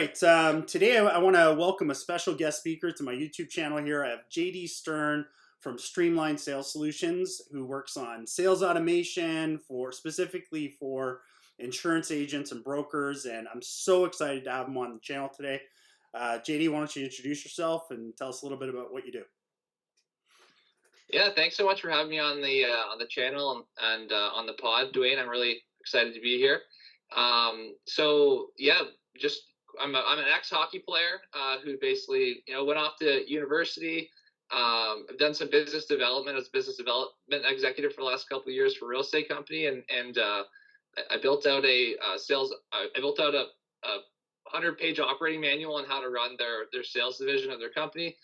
Right. Today, I want to welcome a special guest speaker to my YouTube channel here. I have JD Sterne from Streamline Sales Solutions, who works on sales automation for specifically for insurance agents and brokers. And I'm so excited to have him on the channel today. JD, why don't you introduce yourself and tell us a little bit about what you do? Yeah, thanks so much for having me on the channel and on the pod, Dwayne. I'm really excited to be here. So yeah, just I'm an ex hockey player who basically went off to university. I've done some business development as business development executive for the last couple of years for a real estate company, and I built out I built out a 100-page operating manual on how to run their sales division of their company.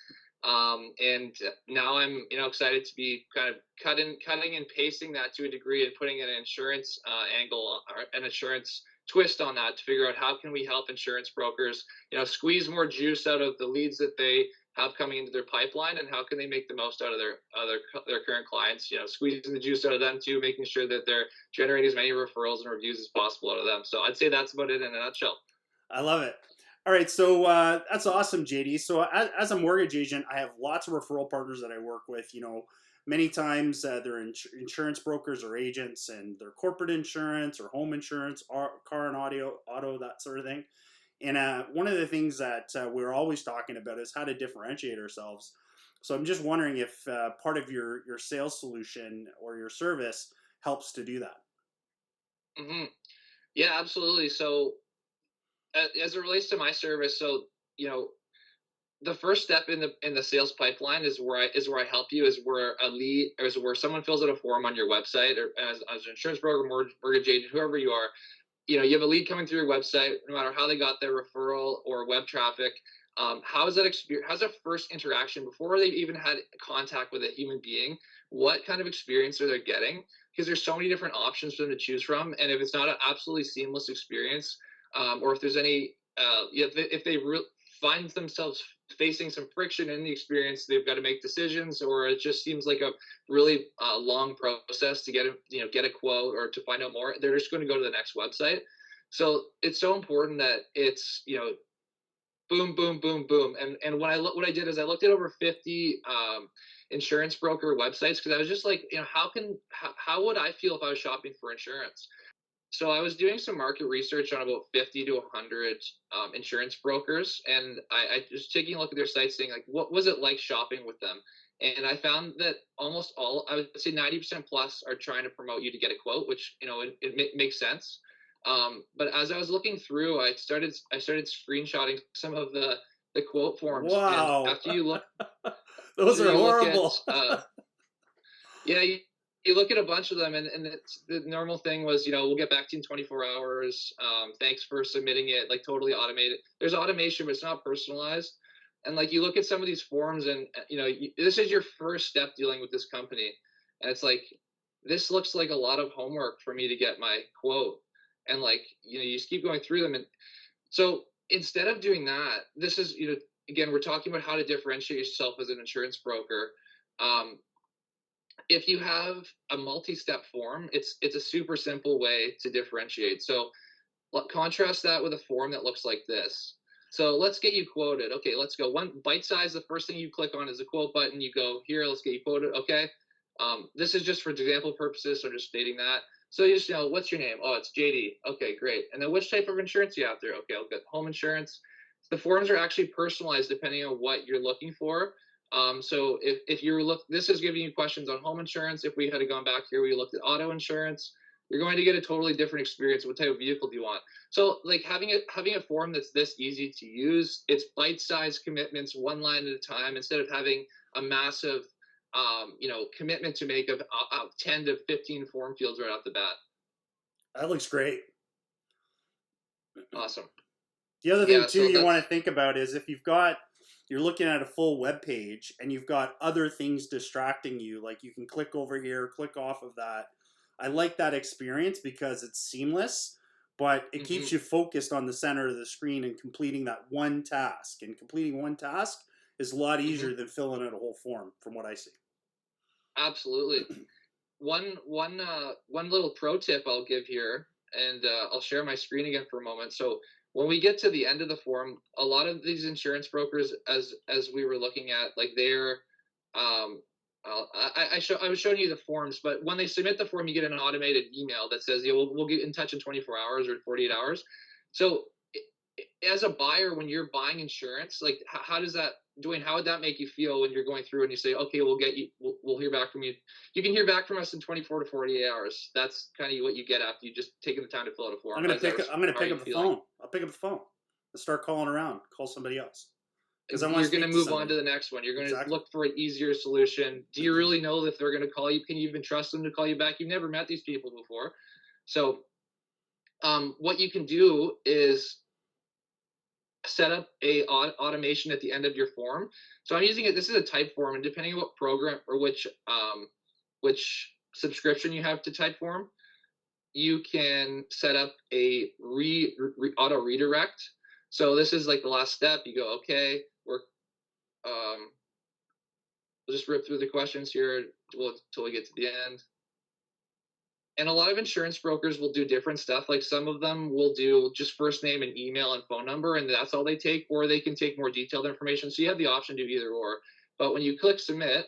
And now I'm excited to be kind of cutting and pasting that to a degree and putting an insurance angle or an insurance twist on that to figure out how can we help insurance brokers squeeze more juice out of the leads that they have coming into their pipeline, and how can they make the most out of their current clients, squeezing the juice out of them too, making sure that they're generating as many referrals and reviews as possible out of them. So I'd say that's about it in a nutshell. I love it. All right, so that's awesome, JD. So as a mortgage agent, I have lots of referral partners that I work with. Many times they're insurance brokers or agents, and they're corporate insurance or home insurance, or car and auto, that sort of thing. And one of the things that we're always talking about is how to differentiate ourselves. So I'm just wondering if part of your sales solution or your service helps to do that. hmm Yeah, absolutely. So as it relates to my service, so you know, the first step in the sales pipeline is where I help you, is where a lead, or is where someone fills out a form on your website, or as an insurance broker, mortgage agent, whoever you are. You have a lead coming through your website, no matter how they got their referral or web traffic. How is that experience? How's that first interaction before they've even had contact with a human being? What kind of experience are they getting? Because there's so many different options for them to choose from, and if it's not an absolutely seamless experience, or if there's any, if they find themselves facing some friction in the experience, they've got to make decisions, or it just seems like a really long process to get a quote or to find out more, they're just going to go to the next website. So it's so important that it's boom, boom, boom, boom. And what I did is I looked at over 50 insurance broker websites, because I was just like, how would I feel if I was shopping for insurance? So I was doing some market research on about 50 to 100 insurance brokers, and I just taking a look at their sites, saying like, what was it like shopping with them? And I found that almost all, I would say 90% plus, are trying to promote you to get a quote, which makes sense. But as I was looking through, I started screenshotting some of the quote forms, and Wow, after you look those after are you look at horrible. yeah, you look at a bunch of them, and the normal thing was, we'll get back to you in 24 hours. Thanks for submitting it, like totally automated. There's automation, but it's not personalized. And like you look at some of these forms, and this is your first step dealing with this company, and it's like, this looks like a lot of homework for me to get my quote. And like, you just keep going through them, and so instead of doing that, this is, again, we're talking about how to differentiate yourself as an insurance broker. Um, if you have a multi-step form, it's a super simple way to differentiate. So contrast that with a form that looks like this. So let's get you quoted. Okay, let's go. One bite size, the first thing you click on is the quote button. You go here, let's get you quoted. Okay. This is just for example purposes, so just stating that. So you just know, what's your name? Oh, it's JD. Okay, great. And then which type of insurance do you have there? Okay, I'll get home insurance. The forms are actually personalized depending on what you're looking for. So if you're this is giving you questions on home insurance. If we had gone back here, we looked at auto insurance, you're going to get a totally different experience. What type of vehicle do you want? So like having a form that's this easy to use, it's bite-sized commitments, one line at a time, instead of having a massive commitment to make of 10 to 15 form fields right off the bat. That looks great. Awesome. The other thing Yeah, too so you want that's to think about is if you're looking at a full web page and you've got other things distracting you, like you can click over here, click off of that. I like that experience because it's seamless, but it keeps mhm, you focused on the center of the screen and completing that one task. And completing one task is a lot mhm, easier than filling out a whole form, from what I see. absolutely. One little pro tip I'll give here, and I'll share my screen again for a moment. So when we get to the end of the form, a lot of these insurance brokers, as we were looking at, like they're, um, I was showing you the forms, but when they submit the form, you get an automated email that says, "Yeah, we'll get in touch in 24 hours or 48 hours." So, as a buyer, when you're buying insurance, like how does that, Dwayne? How would that make you feel when you're going through and you say, "Okay, we'll hear back from you. You can hear back from us in 24 to 48 hours." That's kind of what you get after you just taken the time to fill out a form. I'm gonna How are pick you up the feeling? phone. I'll pick up the phone and start calling around. Call somebody else because I want to You're going to speak to move on somebody. to the next one. You're going to Exactly. look for an easier solution. Do you really know if they're going to call you? Can you even trust them to call you back? You've never met these people before. So, what you can do is set up a automation at the end of your form. So I'm using it. This is a type form, and depending on what program or which subscription you have to type form, you can set up a auto redirect. So this is like the last step. You go, okay, um, we'll just rip through the questions here until we get to the end. And a lot of insurance brokers will do different stuff. Like some of them will do just first name and email and phone number, and that's all they take, or they can take more detailed information. So you have the option to do either or. But when you click submit,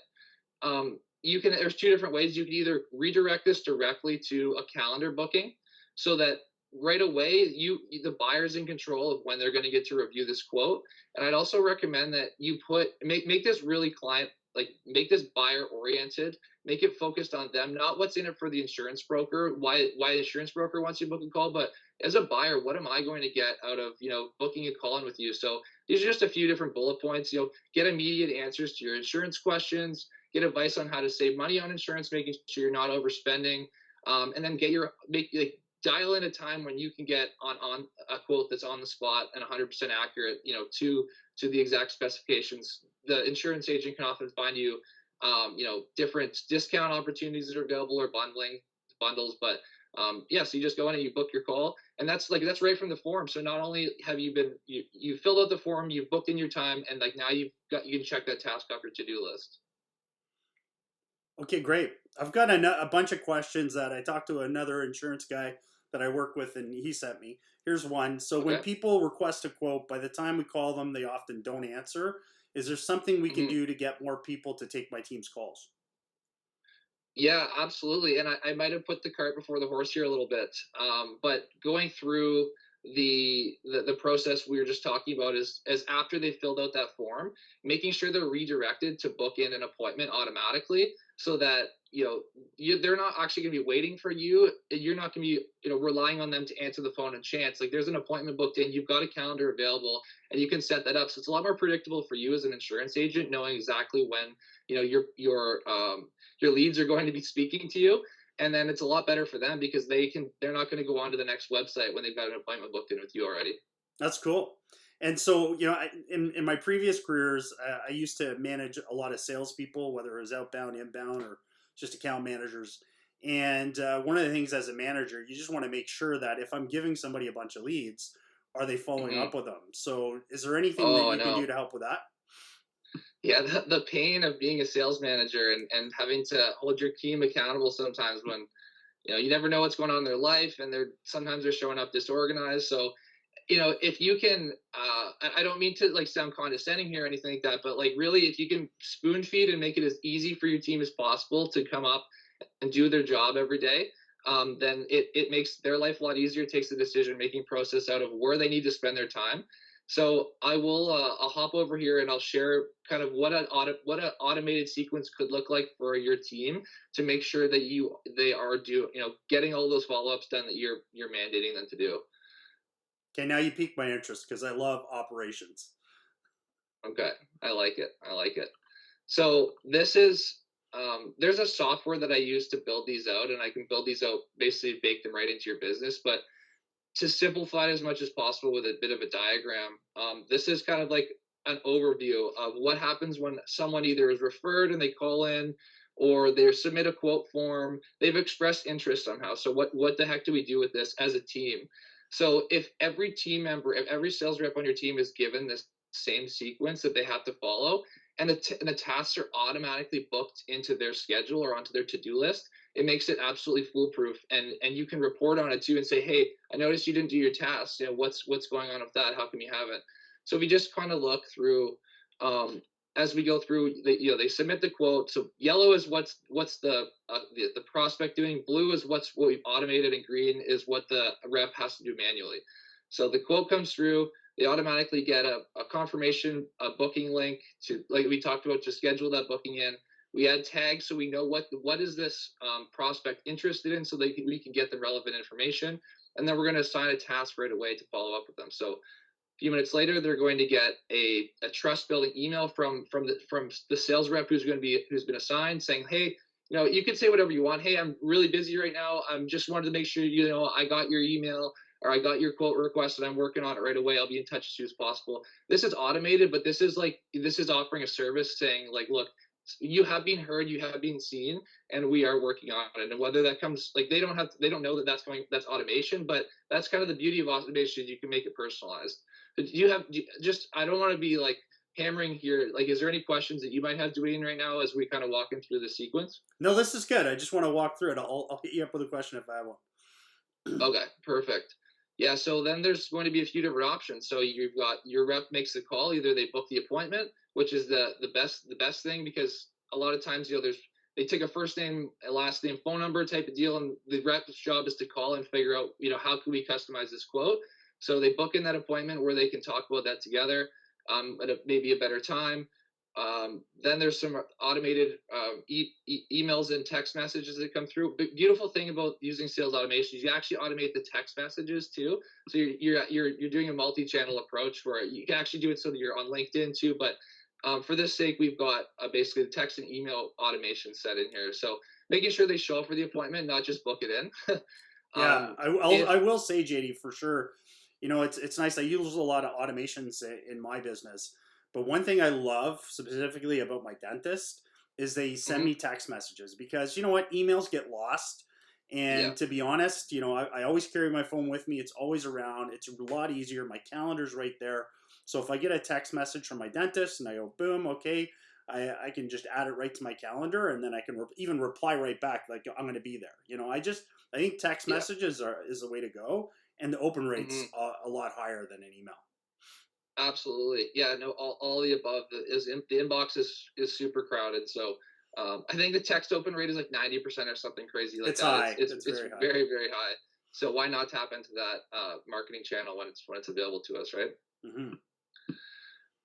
you can, there's two different ways. You can either redirect this directly to a calendar booking so that right away the buyer's in control of when they're going to get to review this quote. And I'd also recommend that you make this really client, like make this buyer oriented, make it focused on them, not what's in it for the insurance broker, why the insurance broker wants you to book a call, but as a buyer, what am I going to get out of, booking a call in with you? So these are just a few different bullet points. Get immediate answers to your insurance questions, get advice on how to save money on insurance, making sure you're not overspending, and then dial in a time when you can get on a quote that's on the spot and 100% accurate, to the exact specifications. The insurance agent can often find you, different discount opportunities that are available or bundles. But yeah, so you just go in and you book your call, and that's right from the form. So not only have you filled out the form, you've booked in your time, and like now you can check that task off your to-do list. Okay, great. I've got a bunch of questions that I talked to another insurance guy that I work with, and he sent me. Here's one. So when Okay. people request a quote, by the time we call them, they often don't answer. Is there something we can Mhm. do to get more people to take my team's calls? Yeah, absolutely. And I might have put the cart before the horse here a little bit. But going through the process we were just talking about is after they filled out that form, making sure they're redirected to book in an appointment automatically, so that they're not actually going to be waiting for you. You're not going to be relying on them to answer the phone and chance. Like there's an appointment booked in, you've got a calendar available, and you can set that up. So it's a lot more predictable for you as an insurance agent, knowing exactly when your leads are going to be speaking to you, and then it's a lot better for them because they're not going to go on to the next website when they've got an appointment booked in with you already. That's cool. And so, in my previous careers, I used to manage a lot of salespeople, whether it was outbound, inbound, or just account managers. And one of the things as a manager, you just want to make sure that if I'm giving somebody a bunch of leads, are they following Hmm. up with them? So, is there anything that Oh, I you can do know. to help with that? Yeah, the pain of being a sales manager and having to hold your team accountable sometimes when you never know what's going on in their life, and they're showing up disorganized. So if you can, I don't mean to like sound condescending here or anything like that, but like really, if you can spoon feed and make it as easy for your team as possible to come up and do their job every day, then it makes their life a lot easier. It takes the decision making process out of where they need to spend their time. So I'll hop over here and I'll share kind of what an automated sequence could look like for your team to make sure that they are getting all those follow ups done that you're mandating them to do. Okay, now you piqued my interest because I love operations. Okay, I like it. I like it. So this is there's a software that I use to build these out, and I can build these out, basically bake them right into your business. But to simplify it as much as possible with a bit of a diagram, this is kind of like an overview of what happens when someone either is referred and they call in, or they submit a quote form. They've expressed interest somehow. So what the heck do we do with this as a team? So if every team member, if every sales rep on your team is given this same sequence that they have to follow, and the tasks are automatically booked into their schedule or onto their to-do list, it makes it absolutely foolproof, and you can report on it too and say, hey, I noticed you didn't do your tasks. What's going on with that? How can we have it? So we just kind of look through, as we go through, they submit the quote. So yellow is what's the prospect doing, blue is what we've automated, and green is what the rep has to do manually. So the quote comes through, they automatically get a confirmation, a booking link to, like we talked about, to schedule that booking in. We add tags so we know what is this prospect interested in, so we can get the relevant information, and then we're going to assign a task right away to follow up with them. So a few minutes later, they're going to get a trust building email from the sales rep who's been assigned, saying, hey, you can say whatever you want. Hey, I'm really busy right now. I'm just wanted to make sure I got your email, or I got your quote request, and I'm working on it right away. I'll be in touch as soon as possible. This is automated, but this is offering a service saying, like, look, you have been heard, you have been seen, and we are working on it. And whether that comes, like, they don't know that that's automation, but that's kind of the beauty of automation. You can make it personalized. But I don't want to be like hammering here. Like, is there any questions that you might have, Dwayne, right now as we kind of walking through the sequence? No, this is good. I just want to walk through it. I'll hit you up with a question if I have one. Okay, perfect. Yeah, so then there's going to be a few different options. So you've got your rep makes the call. Either they book the appointment, which is the best thing, because a lot of times they take a first name, a last name, phone number type of deal, and the rep's job is to call and figure out how can we customize this quote. So they book in that appointment where they can talk about that together at maybe a better time. Then there's some automated emails and text messages that come through. But beautiful thing about using sales automation is you actually automate the text messages too. So you're doing a multi-channel approach where you can actually do it so that you're on LinkedIn too. But for this sake, we've got basically the text and email automation set in here. So making sure they show up for the appointment, not just book it in. Yeah, I will say, JD, for sure. It's nice. I use a lot of automations in my business, but one thing I love specifically about my dentist is they send me text messages, because you know what, emails get lost. And to be honest, I always carry my phone with me. It's always around. It's a lot easier. My calendar's right there. So if I get a text message from my dentist and I go, boom, okay, I can just add it right to my calendar, and then I can even reply right back like I'm going to be there. I think text messages is the way to go, and the open rate's a lot higher than an email. Absolutely. Yeah, no, all the above. The inbox is super crowded. So I think the text open rate is like 90% or something crazy like it's that. High. It's very, very high. So why not tap into that marketing channel when it's available to us, right? Mm-hmm.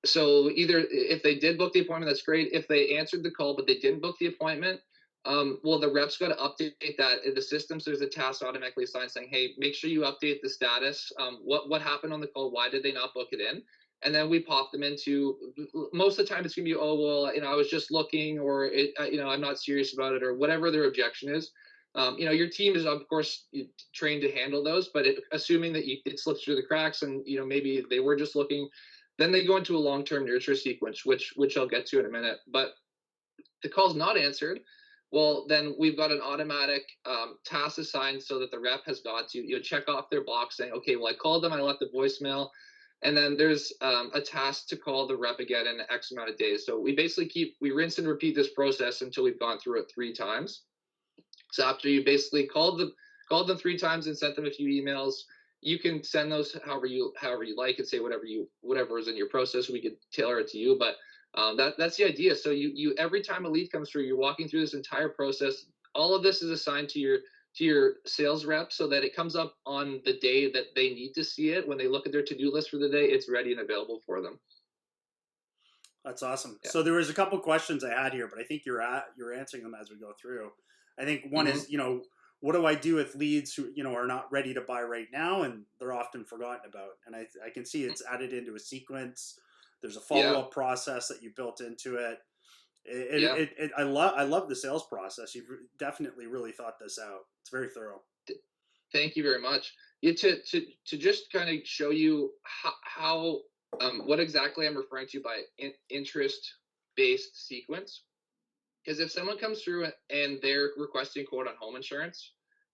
So either if they did book the appointment, that's great. If they answered the call but they didn't book the appointment, well, the rep's got to update that in the system. So there's a task automatically assigned saying, hey, make sure you update the status. What happened on the call? Why did they not book it in? And then we pop them into, most of the time it's going to be, oh, well, I was just looking, or I'm not serious about it, or whatever their objection is. Your team is, of course, trained to handle those, but assuming that it slips through the cracks and, maybe they were just looking, then they go into a long-term nurture sequence, which I'll get to in a minute. But the call's not answered. Well, then we've got an automatic task assigned so that the rep has got to check off their box saying, okay, well, I called them, I left a voicemail, and then there's a task to call the rep again in X amount of days. So we basically we rinse and repeat this process until we've gone through it 3 times. So after you basically called them 3 times and sent them a few emails, you can send those however you like, and say whatever is in your process. We could tailor it to you, but that's the idea. So you every time a lead comes through, you're walking through this entire process. All of this is assigned to your sales rep so that it comes up on the day that they need to see it. When they look at their to-do list for the day, it's ready and available for them. That's awesome. Yeah. So there was a couple questions I had here, but I think you're answering them as we go through. I think one is, what do I do with leads who, are not ready to buy right now, and they're often forgotten about? And I can see it's added into a sequence. There's a follow-up process that you built into it. I love the sales process. You've definitely really thought this out. It's very thorough. Thank you very much. Yeah, to just kind of show you how what exactly I'm referring to by interest-based sequence. Because if someone comes through and they're requesting a quote on home insurance,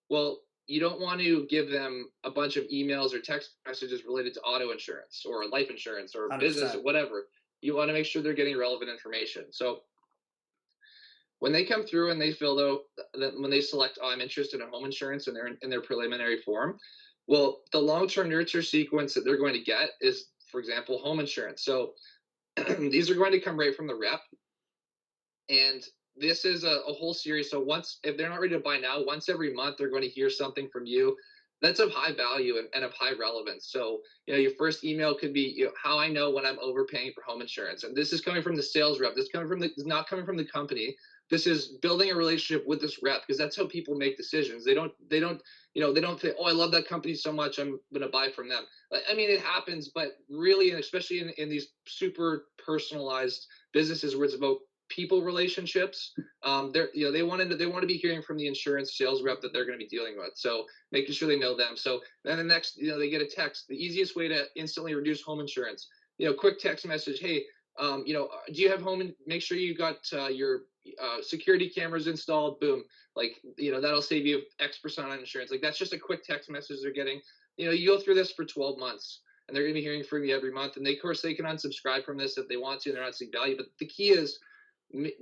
well, you don't want to give them a bunch of emails or text messages related to auto insurance or life insurance or 100%. business or whatever. You want to make sure they're getting relevant information. So when they come through and they fill out that when they select, oh, I'm interested in home insurance and they're in their preliminary form, well, the long-term nurture sequence that they're going to get is, for example, home insurance. So these are going to come right from the rep, and this is a whole series. So once, if they're not ready to buy now, once every month they're going to hear something from you that's of high value and of high relevance. So your first email could be, how I know when I'm overpaying for home insurance, and this is coming from the sales rep. This is coming from the, is not coming from the company. This is building a relationship with this rep, because that's how people make decisions. They don't say, oh, I love that company so much, I'm going to buy from them. I mean, it happens, but really, and especially in these super personalized businesses where it's about people relationships, they want to be hearing from the insurance sales rep that they're going to be dealing with. So making sure they know them. So then the next, they get a text. The easiest way to instantly reduce home insurance, quick text message. Hey, do you have home? Make sure you got your security cameras installed. Boom. Like, that'll save you X% on insurance. Like, that's just a quick text message they're getting. You go through this for 12 months and they're going to be hearing from you every month. And of course, they can unsubscribe from this if they want to, and they're not seeing value. But the key is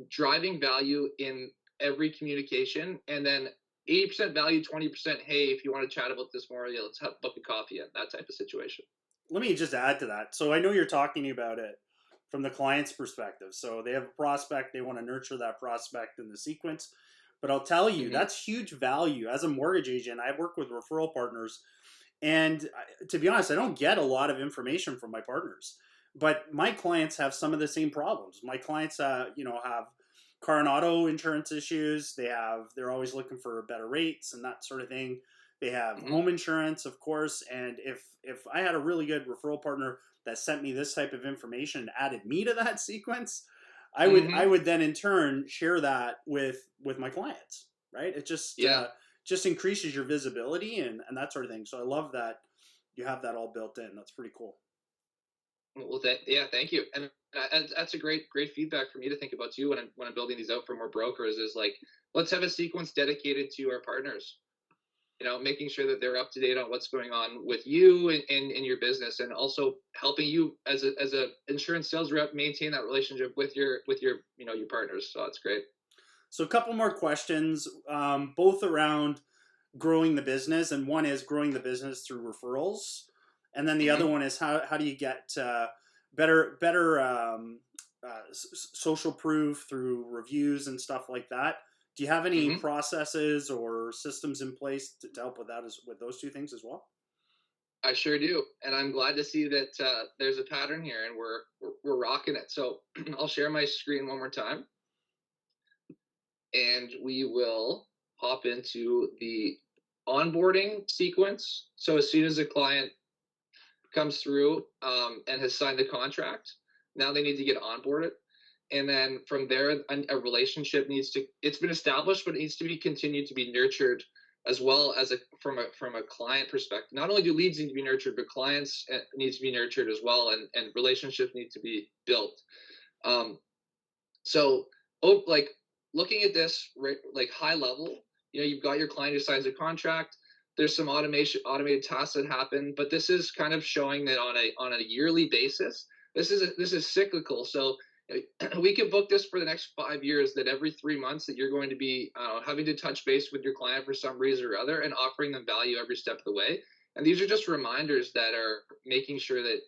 driving value in every communication, and then 80% value, 20%, hey, if you want to chat about this more, let's have book a coffee, and that type of situation. Let me just add to that. So I know you're talking about it from the client's perspective. So they have a prospect, they want to nurture that prospect in the sequence. But I'll tell you, Mm-hmm. that's huge value. As a mortgage agent, I work with referral partners. And to be honest, I don't get a lot of information from my partners. But my clients have some of the same problems. My clients, have car and auto insurance issues. They're always looking for better rates and that sort of thing. They have Mm-hmm. home insurance, of course. And if I had a really good referral partner that sent me this type of information and added me to that sequence, I would I Mm-hmm. would then in turn share that with my clients. Right? It Yeah. just increases your visibility and that sort of thing. So I love that you have that all built in. That's pretty cool. Well, yeah, thank you. And that's a great feedback for me to think about too when I'm building these out for more brokers. Is like, let's have a sequence dedicated to our partners. Making sure that they're up to date on what's going on with you and in your business, and also helping you as a insurance sales rep maintain that relationship with your your partners. So that's great. So a couple more questions, both around growing the business, and one is growing the business through referrals, and then the other Hmm. one is how do you get better social proof through reviews and stuff like that. Do you have any Hmm. processes or systems in place to help with that, as with those two things as well? I sure do, and I'm glad to see that there's a pattern here, and we're rocking it. So I'll share my screen one more time, and we will hop into the onboarding sequence. So as soon as a client comes through and has signed the contract, now they need to get onboarded. And then from there, a relationship it's been established, but it needs to be continued to be nurtured, as well as from a client perspective. Not only do leads need to be nurtured, but clients need to be nurtured as well, and relationships need to be built. Um, so, like, looking at this, right, like high level, you've got your client who signs a contract. There's some automated tasks that happen, but this is kind of showing that on a yearly basis. This is cyclical. So we can book this for the next 5 years. That every 3 months that you're going to be having to touch base with your client for some reason or other, and offering them value every step of the way. And these are just reminders that are making sure that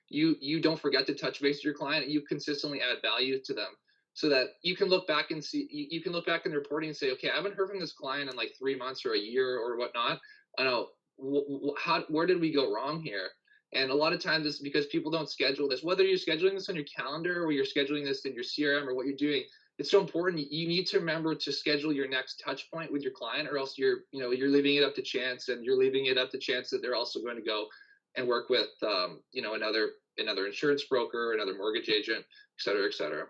you don't forget to touch base with your client, and you consistently add value to them, so that you can look back and see, you can look back in the reporting and say, okay, I haven't heard from this client in like 3 months or a year or whatnot. I know, where did we go wrong here? And a lot of times it's because people don't schedule this. Whether you're scheduling this on your calendar or you're scheduling this in your CRM or what you're doing, it's so important. You need to remember to schedule your next touch point with your client, or else you're leaving it up to chance, and you're leaving it up to chance that they're also going to go and work with another insurance broker, another mortgage agent, et cetera, et cetera.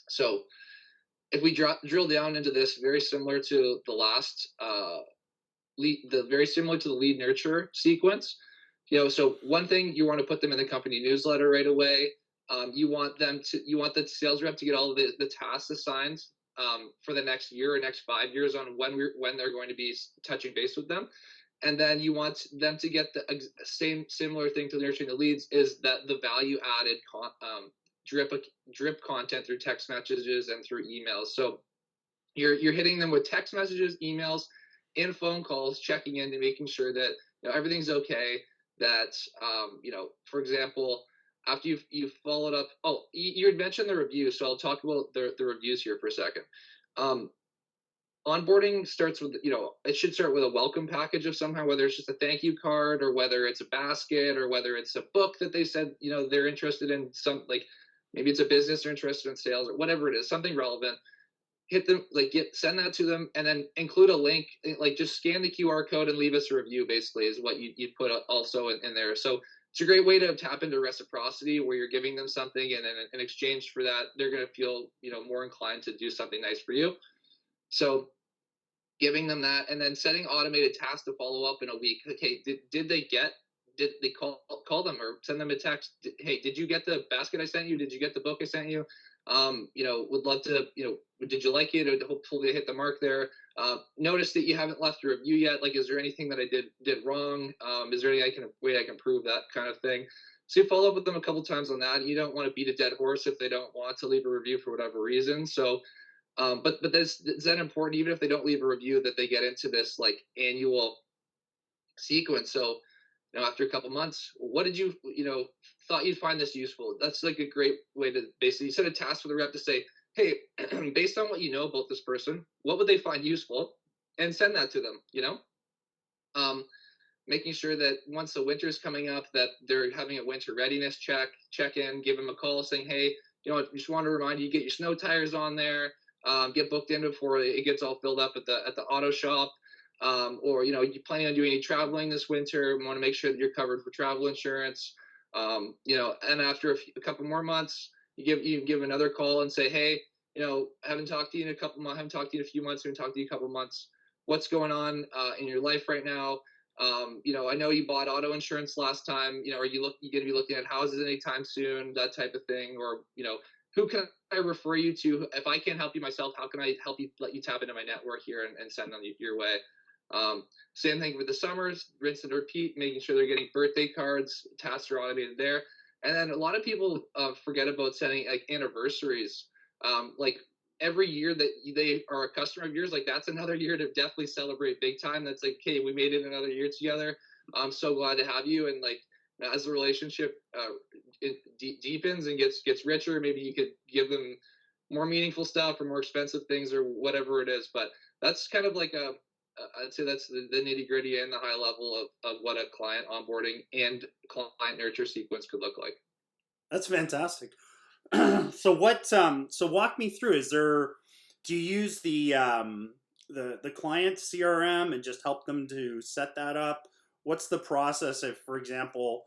So if we drill down into this, very similar to the last very similar to the lead nurture sequence. So one thing, you want to put them in the company newsletter right away. You want the sales rep to get all of the tasks assigned for the next year or next 5 years on when they're going to be touching base with them. And then you want them to get the similar thing to nurturing the leads, is that the value added drip content through text messages and through emails. So You're hitting them with text messages, emails, and phone calls, checking in and making sure that everything's okay. That for example, after you've followed up. Oh, you had mentioned the reviews, so I'll talk about the reviews here for a second. Um, Onboarding starts with, it should start with a welcome package of somehow, whether it's just a thank you card or whether it's a basket or whether it's a book that they said they're interested in, some like maybe it's a business they're interested in sales or whatever it is, something relevant. Hit them, like, send that to them, and then include a link, like just scan the QR code and leave us a review, basically, is what you'd put also in there. So it's a great way to tap into reciprocity, where you're giving them something, and then in exchange for that they're going to feel more inclined to do something nice for you. So giving them that, and then setting automated tasks to follow up in a week. Okay, did they get, did they call them or send them a text? Hey, did you get the basket I sent you? Did you get the book I sent you? Would love to, did you like it? Or hopefully they hit the mark there. Notice that you haven't left a review yet. Like, is there anything that I did wrong? Is there any way I can prove that kind of thing? So you follow up with them a couple times on that. You don't want to beat a dead horse if they don't want to leave a review for whatever reason. So but is that important, even if they don't leave a review, that they get into this like annual sequence? So after a couple months, what did thought you'd find this useful? That's like a great way to basically set a task for the rep to say, hey, based on what you know about this person, what would they find useful, and send that to them. Um, Making sure that once the winter is coming up, that they're having a winter readiness check in, give them a call saying, hey, just want to remind you, get your snow tires on there, get booked in before it gets all filled up at the auto shop. Or you planning on doing any traveling this winter, want to make sure that you're covered for travel insurance. And after a couple more months, you give another call and say, hey, haven't talked to you in a couple months, haven't talked to you in a few months, haven't talked to you in a couple months. What's going on in your life right now? I know you bought auto insurance last time. Are you going to be looking at houses anytime soon? That type of thing. Or, who can I refer you to? If I can't help you myself, how can I help you, let you tap into my network here and send them your way? Same thing with the summers, rinse and repeat, making sure they're getting birthday cards, tasks are automated there. And then a lot of people forget about setting like anniversaries. Like every year that they are a customer of yours, like that's another year to definitely celebrate big time. That's like, hey, we made it another year together. I'm so glad to have you. And like, as the relationship deepens and gets richer, maybe you could give them more meaningful stuff or more expensive things or whatever it is. But that's kind of like I'd say that's the nitty gritty and the high level of what a client onboarding and client nurture sequence could look like. That's fantastic. So walk me through. Do you use the client CRM and just help them to set that up? What's the process if, for example,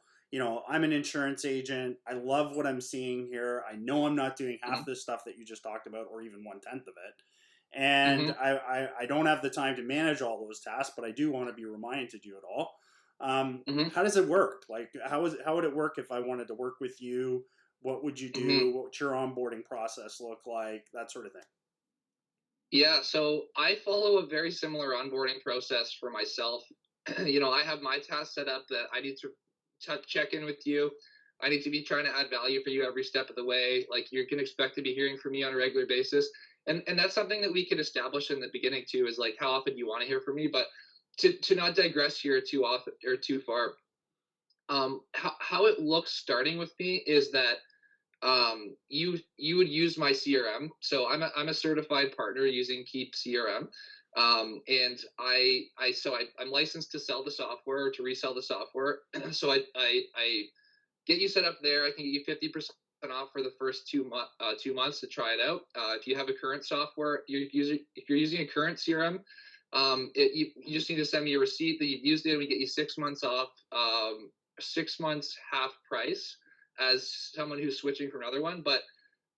I'm an insurance agent. I love what I'm seeing here. I know I'm not doing half Mm-hmm. the stuff that you just talked about, or even 1/10 of it. And Mm-hmm. I don't have the time to manage all those tasks, but I do want to be reminded to do it all. Mm-hmm. How does it work? Like, how would it work if I wanted to work with you? What would you Mm-hmm. do? What would your onboarding process look like? That sort of thing. Yeah, so I follow a very similar onboarding process for myself. I have my task set up that I need to check in with you. I need to be trying to add value for you every step of the way. Like, you can expect to be hearing from me on a regular basis. And that's something that we could establish in the beginning too, is like, how often do you want to hear from me? But to not digress here too often or too far, how it looks starting with me is that you would use my CRM. So I'm a certified partner using Keep CRM. And I'm licensed to sell the software or to resell the software. So I get you set up there. I can get you 50% off for the first 2 months to try it out. If you have a current software, if you're using a current CRM, you just need to send me a receipt that you've used it. We get you 6 months off, 6 months half price as someone who's switching from another one. But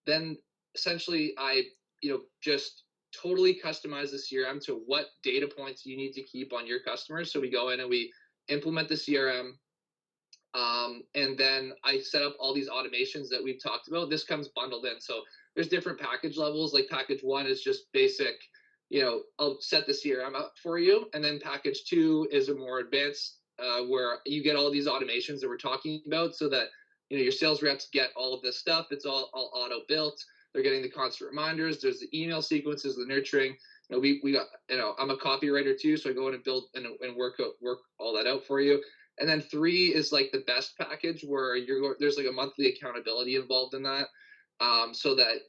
then essentially I, just totally customize the CRM to what data points you need to keep on your customers. So we go in and we implement the CRM. And then I set up all these automations that we've talked about. This comes bundled in. So there's different package levels. Like package one is just basic, I'll set the CRM up for you. And then package two is a more advanced, where you get all these automations that we're talking about, so that, your sales reps get all of this stuff. It's all auto built. They're getting the constant reminders. There's the email sequences, the nurturing. We got, I'm a copywriter too, so I go in and build and work all that out for you. And then 3 is like the best package where there's like a monthly accountability involved in that. So that,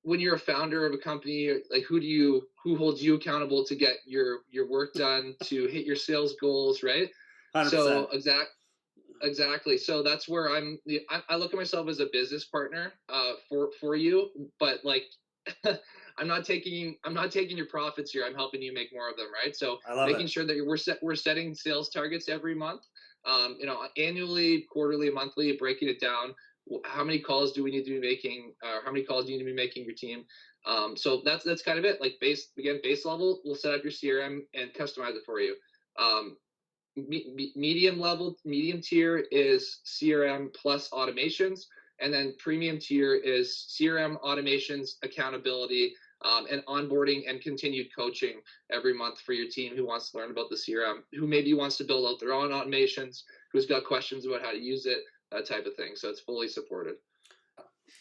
when you're a founder of a company, like who holds you accountable to get your work done, to hit your sales goals, right? 100%. So exactly. So that's where I look at myself as a business partner for you, but like I'm not taking your profits here. I'm helping you make more of them, right? So I love it. making sure that we're setting sales targets every month, annually, quarterly, monthly, breaking it down. How many calls do we need to be making? How many calls do you need to be making your team? So that's kind of it. Like base level, we'll set up your CRM and customize it for you. Medium tier is CRM plus automations, and then premium tier is CRM, automations, accountability, and onboarding and continued coaching every month for your team who wants to learn about the CRM, who maybe wants to build out their own automations, who's got questions about how to use it, that type of thing. So it's fully supported.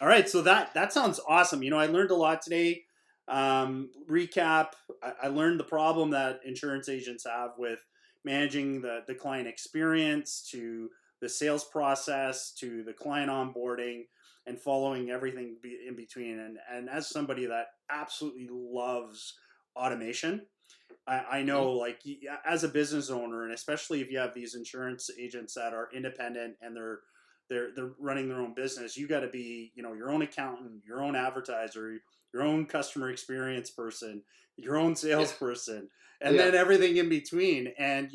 All right, so that sounds awesome. I learned a lot today. Recap: I learned the problem that insurance agents have with managing the client experience, to the sales process, to the client onboarding, and following everything in between. And as somebody that absolutely loves automation, I know, like, as a business owner, and especially if you have these insurance agents that are independent and they're running their own business, you got to be, your own accountant, your own advertiser, your own customer experience person, your own salesperson, and then everything in between. And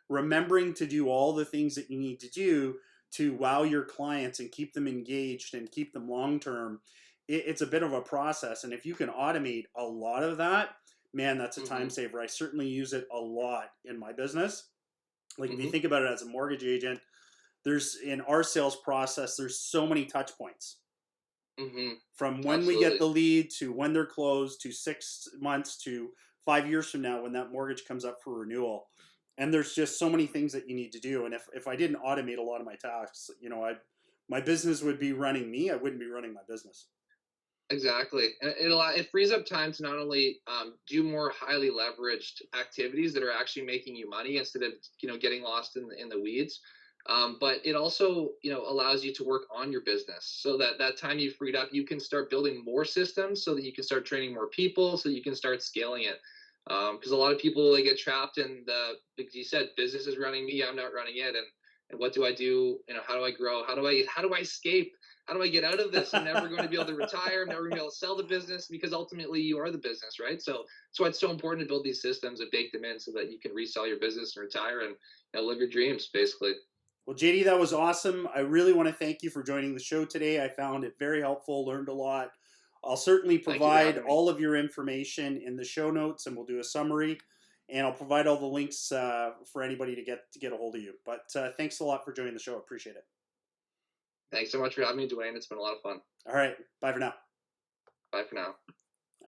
remembering to do all the things that you need to do to wow your clients and keep them engaged and keep them long term, it's a bit of a process. And if you can automate a lot of that, man, that's a time saver. I certainly use it a lot in my business. Like, if you think about it as a mortgage agent, in our sales process, there's so many touch points. From when we get the lead to when they're closed, to 6 months to 5 years from now when that mortgage comes up for renewal. And there's just so many things that you need to do. And if I didn't automate a lot of my tasks, my business would be running me. I wouldn't be running my business. Exactly. And it frees up time to not only do more highly leveraged activities that are actually making you money instead of getting lost in the weeds, but it also allows you to work on your business, so that time you freed up, you can start building more systems, so that you can start training more people, so you can start scaling it. Because a lot of people, they get trapped in like you said, business is running me, I'm not running it, and what do I do? How do I grow? How do I escape? How do I get out of this? I'm never going to be able to retire. I'm never going to be able to sell the business, because ultimately you are the business, right? So that's why it's so important to build these systems and bake them in, so that you can resell your business and retire and live your dreams, basically. Well, JD, that was awesome. I really want to thank you for joining the show today. I found it very helpful, learned a lot. I'll certainly provide all of your information in the show notes, and we'll do a summary. And I'll provide all the links for anybody to get a hold of you. But thanks a lot for joining the show. I appreciate it. Thanks so much for having me, Dwayne. It's been a lot of fun. All right. Bye for now. Bye for now.